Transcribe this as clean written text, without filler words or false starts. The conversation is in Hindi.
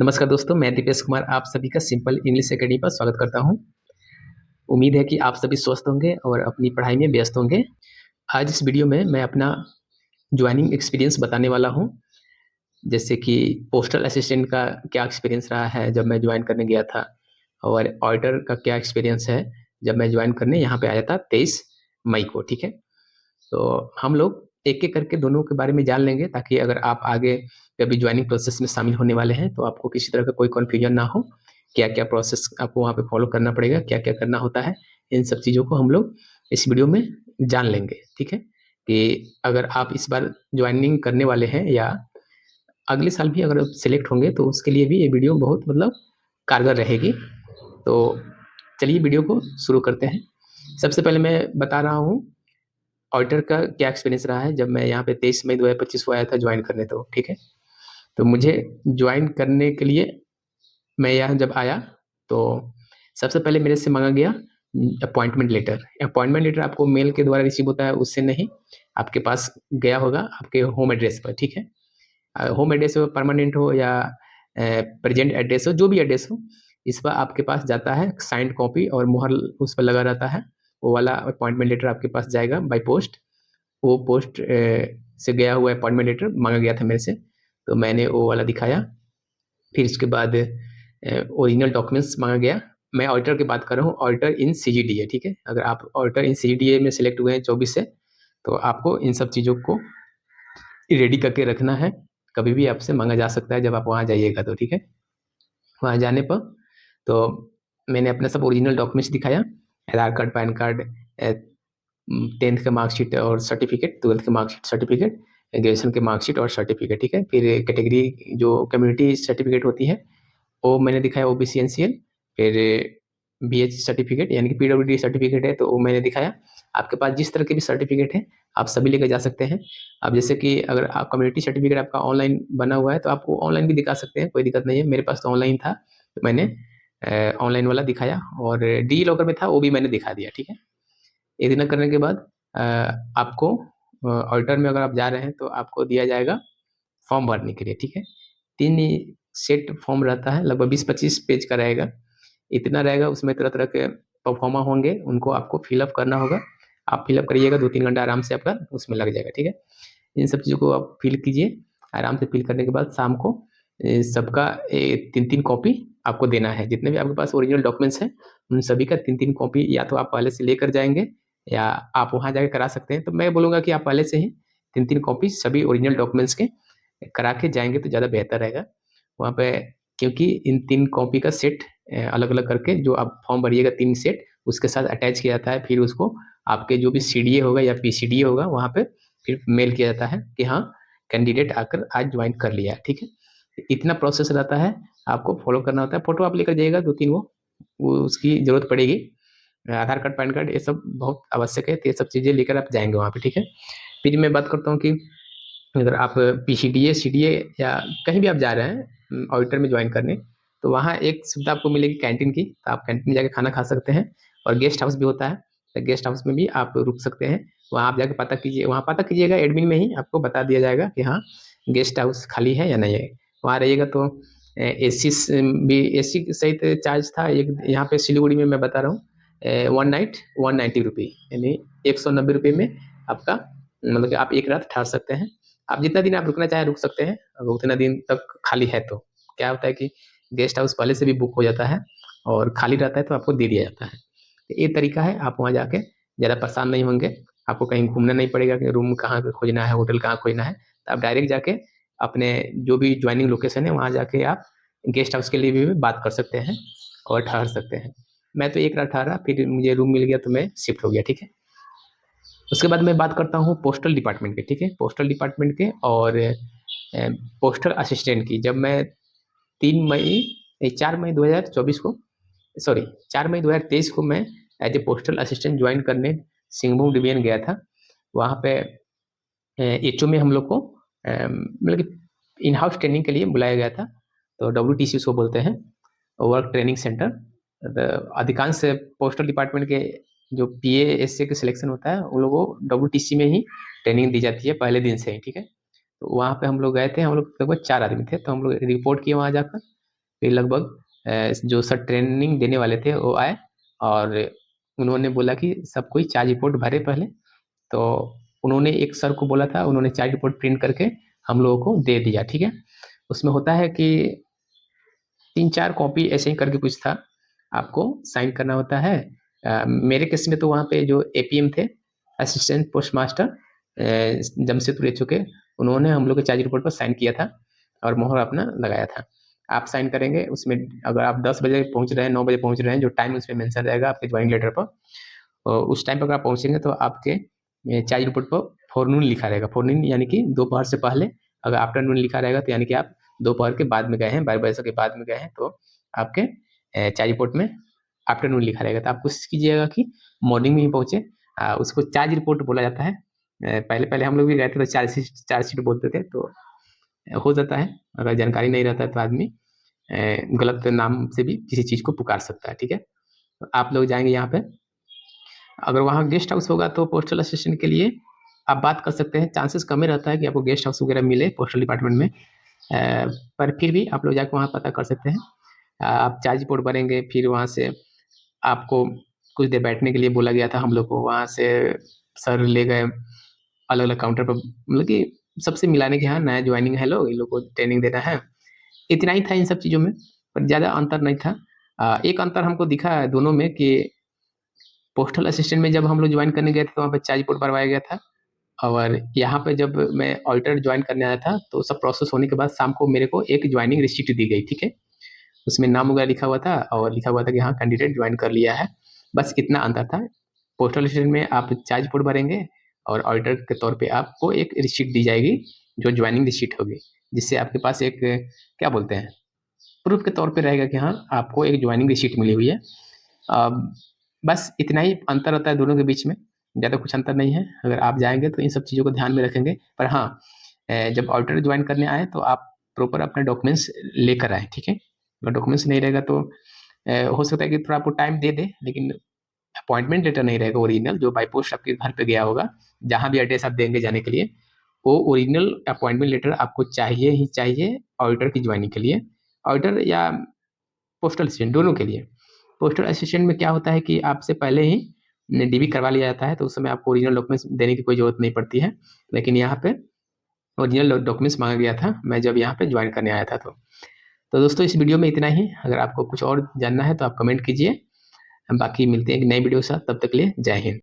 नमस्कार दोस्तों, मैं दीपेश कुमार आप सभी का सिंपल इंग्लिश एकेडमी पर स्वागत करता हूं। उम्मीद है कि आप सभी स्वस्थ होंगे और अपनी पढ़ाई में व्यस्त होंगे। आज इस वीडियो में मैं अपना ज्वाइनिंग एक्सपीरियंस बताने वाला हूं, जैसे कि पोस्टल असिस्टेंट का क्या एक्सपीरियंस रहा है जब मैं ज्वाइन करने गया था, और ऑडिटर का क्या एक्सपीरियंस है जब मैं ज्वाइन करने यहाँ पे आया था 23 मई को। ठीक है, तो हम लोग एक-एक करके दोनों के बारे में जान लेंगे, ताकि अगर आप आगे कभी ज्वाइनिंग प्रोसेस में शामिल होने वाले हैं तो आपको किसी तरह का कोई कन्फ्यूजन ना हो। क्या-क्या प्रोसेस आपको वहाँ पे फॉलो करना पड़ेगा, क्या-क्या करना होता है, इन सब चीज़ों को हम लोग इस वीडियो में जान लेंगे। ठीक है, कि अगर आप इस बार ज्वाइनिंग करने वाले हैं या अगले साल भी अगर आप सेलेक्ट होंगे तो उसके लिए भी ये वीडियो बहुत कारगर रहेगी। तो चलिए वीडियो को शुरू करते हैं। सबसे पहले मैं बता रहा हूँ ऑडिटर का क्या एक्सपीरियंस रहा है जब मैं यहाँ पे 23 मई 2025 को आया था ज्वाइन करने। तो ठीक है, तो मुझे ज्वाइन करने के लिए मैं यहाँ जब आया तो सबसे पहले मेरे से मांगा गया अपॉइंटमेंट लेटर। अपॉइंटमेंट लेटर आपको मेल के द्वारा रिसीव होता है, उससे नहीं, आपके पास गया होगा आपके होम एड्रेस पर। ठीक है, होम एड्रेस हो, परमानेंट हो या प्रेजेंट एड्रेस हो, जो भी एड्रेस हो, इस पर आपके पास जाता है साइंड कॉपी और मुहर उस पर लगा रहता है। वो वाला अपॉइंटमेंट लेटर आपके पास जाएगा बाय पोस्ट। वो पोस्ट से गया हुआ अपॉइंटमेंट लेटर मांगा गया था मेरे से, तो मैंने वो वाला दिखाया। फिर इसके बाद ओरिजिनल डॉक्यूमेंट्स मांगा गया। मैं ऑडिटर की बात कर रहा हूँ, ऑडिटर इन सीजीडीए। ठीक है, अगर आप ऑडिटर इन सीजीडीए में सेलेक्ट हुए हैं 24 से, तो आपको इन सब चीज़ों को रेडी करके रखना है। कभी भी आपसे मांगा जा सकता है जब आप वहाँ जाइएगा तो। ठीक है, वहाँ जाने पर तो मैंने अपना सब ओरिजिनल डॉक्यूमेंट्स दिखाया, आधार कार्ड, पैन कार्ड, 10th का मार्कशीट और सर्टिफिकेट, 12th के मार्कशीट सर्टिफिकेट, ग्रेजुएशन के मार्कशीट और सर्टिफिकेट। ठीक है, फिर कैटेगरी जो कम्युनिटी सर्टिफिकेट होती है वो मैंने दिखाया, ओबीसी एनसीएल। फिर बीएच सर्टिफिकेट यानी कि पीडब्ल्यूडी सर्टिफिकेट है तो वो मैंने दिखाया। आपके पास जिस तरह के भी सर्टिफिकेट है आप सभी लेकर जा सकते हैं। अब जैसे कि अगर आप कम्युनिटी सर्टिफिकेट आपका ऑनलाइन बना हुआ है तो आप वो ऑनलाइन भी दिखा सकते हैं, कोई दिक्कत नहीं है। मेरे पास तो ऑनलाइन था तो मैंने ऑनलाइन वाला दिखाया, और डी लॉकर में था वो भी मैंने दिखा दिया। ठीक है, इतना करने के बाद आपको ऑडिटर में अगर आप जा रहे हैं तो आपको दिया जाएगा फॉर्म भरने के लिए। ठीक है, 3 सेट फॉर्म रहता है, लगभग 20-25 पेज का रहेगा। इतना रहेगा, उसमें तरह-तरह के परफॉर्मा होंगे, उनको आपको फिलअप करना होगा। आप फिलअप करिएगा, 2-3 घंटा आराम से आपका उसमें लग जाएगा। ठीक है, इन सब चीज़ों को आप फिल कीजिए। आराम से फिल करने के बाद शाम को सबका 3-3 कॉपी आपको देना है। जितने भी आपके पास ओरिजिनल डॉक्यूमेंट्स हैं उन सभी का 3-3 कॉपी या तो आप पहले से लेकर जाएँगे या आप वहाँ जाके करा सकते हैं। तो मैं बोलूँगा कि आप पहले से ही 3-3 कॉपी सभी ओरिजिनल डॉक्यूमेंट्स के करा के जाएँगे तो ज़्यादा बेहतर रहेगा। वहाँ पे क्योंकि इन 3 कॉपी का सेट अलग-अलग करके जो आप फॉर्म भरिएगा 3 सेट उसके साथ अटैच किया जाता है। फिर उसको आपके जो भी सीडीए होगा या पीसीडीए होगा वहाँ पे फिर मेल किया जाता है कि हाँ, कैंडिडेट आकर आज ज्वाइन कर लिया है। ठीक है, इतना प्रोसेस रहता है, आपको फॉलो करना होता है। फ़ोटो आप लेकर जाइएगा 2-3 वो उसकी ज़रूरत पड़ेगी। आधार कार्ड, पैन कार्ड ये सब बहुत आवश्यक है, तो ये सब चीज़ें लेकर आप जाएँगे वहाँ पे। ठीक है, फिर मैं बात करता हूँ कि अगर आप पीसीडीए, सीडीए या कहीं भी आप जा रहे हैं ऑडिटर में ज्वाइन करने, तो वहाँ एक सुविधा आपको मिलेगी कैंटीन की, तो आप कैंटीन में जाके खाना खा सकते हैं। और गेस्ट हाउस भी होता है, तो गेस्ट हाउस में भी आप रुक सकते हैं। वहाँ आप जाके पता कीजिए, वहाँ पता कीजिएगा एडमिन में ही आपको बता दिया जाएगा कि हाँ, गेस्ट हाउस खाली है या नहीं है। वहाँ रहिएगा तो एसी भी एसी सहित चार्ज था। एक यहाँ पे सिलीगुड़ी में मैं बता रहा हूँ, 1 नाइट 190 रुपये, यानी 190 रुपये में आपका मतलब कि आप एक रात ठहर सकते हैं। आप जितना दिन आप रुकना चाहें रुक सकते हैं, अगर उतना दिन तक खाली है तो। क्या होता है कि गेस्ट हाउस पहले से भी बुक हो जाता है और खाली रहता है तो आपको दे दिया जाता है। तो ये तरीका है, आप वहाँ जाके ज़्यादा परेशान नहीं होंगे, आपको कहीं घूमना नहीं पड़ेगा कि रूम कहाँ पे खोजना है, होटल कहाँ खोजना है। तो आप डायरेक्ट जाके अपने जो भी जॉइनिंग लोकेशन है वहाँ जाके आप गेस्ट हाउस के लिए भी बात कर सकते हैं और ठहर सकते हैं। मैं तो एक रात ठहरा, फिर मुझे रूम मिल गया तो मैं शिफ्ट हो गया। ठीक है, उसके बाद मैं बात करता हूँ पोस्टल डिपार्टमेंट के। ठीक है, पोस्टल डिपार्टमेंट के और पोस्टल असिस्टेंट की। जब मैं 3 मई 4 मई 2024 को, सॉरी 4 मई 2023 को मैं as a postal assistant join करने सिंहभूम डिवीजन गया था। वहाँ पे एचओ में हम लोग को मतलब कि इन हाउस ट्रेनिंग के लिए बुलाया गया था। तो डब्ल्यूटीसी उसको बोलते हैं, वर्क ट्रेनिंग सेंटर। अधिकांश पोस्टल डिपार्टमेंट के जो पीए एसए के सिलेक्शन होता है उन लोगों को डब्ल्यूटीसी में ही ट्रेनिंग दी जाती है पहले दिन से ही। ठीक है, तो वहाँ पे हम लोग गए थे, हम लोग लगभग 4 आदमी थे, तो हम लोग रिपोर्ट किए वहाँ जाकर। फिर लगभग जो सर ट्रेनिंग देने वाले थे वो आए और उन्होंने बोला कि सब कोई चार्ज रिपोर्ट भरे पहले। तो उन्होंने एक सर को बोला था, उन्होंने चार्ज रिपोर्ट प्रिंट करके हम लोगों को दे दिया, ठीक है। उसमें होता है कि 3-4 कॉपी ऐसे ही करके कुछ था, आपको साइन करना होता है। मेरे केस में तो वहाँ पे जो एपीएम थे, assistant post master Jamshedpur HO के, उन्होंने हम लोग के चार्ज रिपोर्ट पर साइन किया था और मोहर अपना लगाया था। आप साइन करेंगे उसमें, अगर आप 10 बजे पहुँच रहे हैं, 9 बजे पहुँच रहे हैं, जो टाइम उसमें मेंशन रहेगा आपके ज्वाइनिंग लेटर पर, और उस टाइम पर अगर आप पहुँचेंगे तो आपके चार्ज रिपोर्ट पर फोरनून लिखा रहेगा। फोरनून यानी कि दोपहर से पहले, अगर आफ्टरनून लिखा रहेगा तो यानी कि आप दोपहर के बाद में गए हैं, 12 बजे के बाद में गए हैं, तो आपके चार्ज रिपोर्ट में आफ्टरनून लिखा रहेगा। तो आप कोशिश कीजिएगा कि मॉर्निंग में ही पहुँचे। उसको चार्ज रिपोर्ट बोला जाता है। पहले पहले हम लोग भी गए थे तो चार्ज शीट बोलते थे, तो हो जाता है, अगर जानकारी नहीं रहता है तो आदमी गलत नाम से भी किसी चीज़ को पुकार सकता है, ठीक है। तो आप लोग जाएंगे यहाँ पे, अगर वहाँ गेस्ट हाउस होगा तो पोस्टल असिस्टेंट के लिए आप बात कर सकते हैं। चांसेस कम ही रहता है कि आपको गेस्ट हाउस वगैरह मिले पोस्टल डिपार्टमेंट में, पर फिर भी आप लोग जाकर वहाँ पता कर सकते हैं। आप चार्ज रिपोर्ट भरेंगे, फिर वहाँ से आपको कुछ देर बैठने के लिए बोला गया था हम लोग को। वहाँ से सर ले गए अलग अलग काउंटर पर, मतलब कि सबसे मिलाने के, यहाँ नया ज्वाइनिंग है लोग, इन लोग को ट्रेनिंग देना है। इतना ही था इन सब चीज़ों में, पर ज़्यादा अंतर नहीं था। एक अंतर हमको दिखा दोनों में कि पोस्टल असिस्टेंट में जब हम लोग ज्वाइन करने गए थे तो वहाँ पे चार्ज रिपोर्ट भरवाया गया था, और यहाँ पे जब मैं ऑडिटर ज्वाइन करने आया था तो सब प्रोसेस होने के बाद शाम को मेरे को एक ज्वाइनिंग रिसिप्ट दी गई, ठीक है। उसमें नाम वगैरह लिखा हुआ था और लिखा हुआ था कि हाँ कैंडिडेट ज्वाइन कर लिया है। बस इतना अंतर था। पोस्टल असिस्टेंट में आप चार्ज रिपोर्ट भरेंगे और ऑडिटर के तौर पे आपको एक रिसिप्ट दी जाएगी जो ज्वाइनिंग रिसिप्ट होगी, जिससे आपके पास एक क्या बोलते हैं, प्रूफ के तौर पे रहेगा कि हाँ आपको एक ज्वाइनिंग रिसिप्ट मिली हुई है। बस इतना ही अंतर रहता है दोनों के बीच में, ज़्यादा कुछ अंतर नहीं है। अगर आप जाएंगे तो इन सब चीज़ों को ध्यान में रखेंगे। पर हाँ, जब ऑडिटर ज्वाइन करने आए तो आप प्रॉपर अपने डॉक्यूमेंट्स लेकर आए, ठीक है। अगर डॉक्यूमेंट्स नहीं रहेगा तो हो सकता है कि थोड़ा आपको टाइम दे दे, लेकिन अपॉइंटमेंट लेटर नहीं रहेगा ओरिजिनल, जो बाई पोस्ट आपके घर पे गया होगा, जहाँ भी एड्रेस आप देंगे जाने के लिए, वो ओरिजिनल अपॉइंटमेंट लेटर आपको चाहिए ही चाहिए ऑडिटर की ज्वाइनिंग के लिए। ऑडिटर या पोस्टल असिस्टेंट दोनों के लिए। पोस्टल असिस्टेंट में क्या होता है कि आपसे पहले ही डीबी करवा लिया जाता है, तो उस समय आपको ओरिजिनल डॉक्यूमेंट्स देने की कोई ज़रूरत नहीं पड़ती है। लेकिन यहाँ पे ओरिजिनल डॉक्यूमेंट्स मांगा गया था, मैं जब यहाँ पे ज्वाइन करने आया था तो दोस्तों इस वीडियो में इतना ही। अगर आपको कुछ और जानना है तो आप कमेंट कीजिए। हम बाकी मिलते हैं एक नई वीडियो के साथ, तब तक के लिए जय हिंद।